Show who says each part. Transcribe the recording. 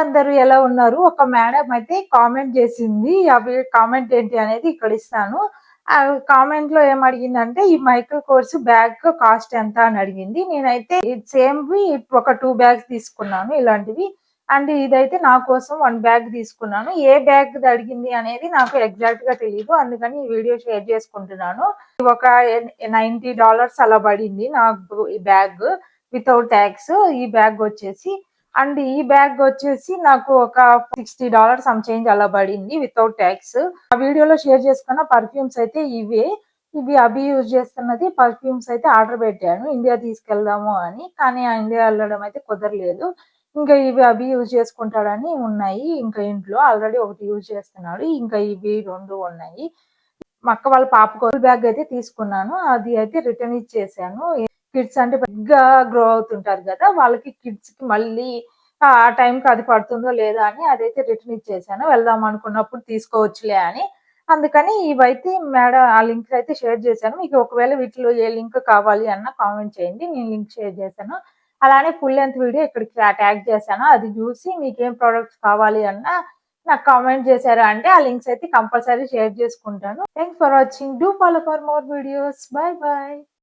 Speaker 1: అందరూ ఎలా ఉన్నారు? ఒక మేడం అయితే కామెంట్ చేసింది. అవి కామెంట్ ఏంటి అనేది ఇక్కడ ఇస్తాను. కామెంట్‌లో ఏమడిగిందంటే, "ఈ మైకల్ కోర్స్ బ్యాగ్ కాస్ట్ ఎంత?" అని అడిగింది. నేనైతే ఇది సేమ్‌వి ఒక 2 బ్యాగ్స్ తీసుకున్నాను ఇలాంటివి. అండ్ ఇదైతే నా కోసం 1 బ్యాగ్ తీసుకున్నాను. ఏ బ్యాగ్‌ది అడిగింది అనేది నాకు ఎగ్జాక్ట్‌గా తెలీదు. అందుకని ఈ వీడియో షేర్ చేసుకుంటున్నాను. ఒక $90 అలా పడింది నాకు ఈ బ్యాగ్ వితౌట్ టాక్స్. ఈ బ్యాగ్ వచ్చేసి అండ్ ఈ బ్యాగ్ వచ్చేసి నాకు ఒక $60 సమ్ చేంజ్ అలా పడింది వితౌట్ టాక్స్. ఆ వీడియోలో షేర్ చేసుకున్న పర్ఫ్యూమ్స్ అయితే ఇవే. ఇవి అభి యూజ్ చేస్తున్నది. పర్ఫ్యూమ్స్ అయితే ఆర్డర్ పెట్టాను ఇండియా తీసుకెళ్దాము అని. కానీ ఆ ఇండియా వెళ్ళడం అయితే కుదరలేదు. ఇంకా ఇవి అభి యూజ్ చేసుకుంటాడని ఉన్నాయి. ఇంకా ఇంట్లో ఆల్రెడీ ఒకటి యూజ్ చేస్తున్నాడు. ఇంకా ఇవి 2 ఉన్నాయి. మా అక్క వాళ్ళ పాప కోసం బ్యాగ్ అయితే తీసుకున్నాను. అది అయితే రిటర్న్ ఇచ్చేసాను. కిడ్స్ అంటే బిగ్‌గా గ్రో అవుతుంటారు గదా! వాళ్ళకి కిడ్స్‌కి మళ్ళీ ఆ టైంకి అది పడుతుందో లేదా అని అదైతే రిటర్న్ ఇచ్చేసాను. వెళ్దాం అనుకున్నప్పుడు తీసుకోవచ్చులే అని. అందుకని ఇవైతే మేడం ఆ లింక్స్ అయితే షేర్ చేశాను. మీకు ఒకవేళ వీటిలో ఏ లింక్ కావాలి అన్నా కామెంట్ చేయండి. నేను లింక్ షేర్ చేశాను. అలానే ఫుల్ లెంగ్త్ వీడియో ఇక్కడికి ట్యాగ్ చేశాను. అది చూసి మీకేం ప్రొడక్ట్స్ కావాలి అన్నా నాకు కామెంట్ చేశారు అంటే ఆ లింక్స్ అయితే కంపల్సరీ షేర్ చేసుకుంటాను. Thanks for watching. Do follow for more videos. By by.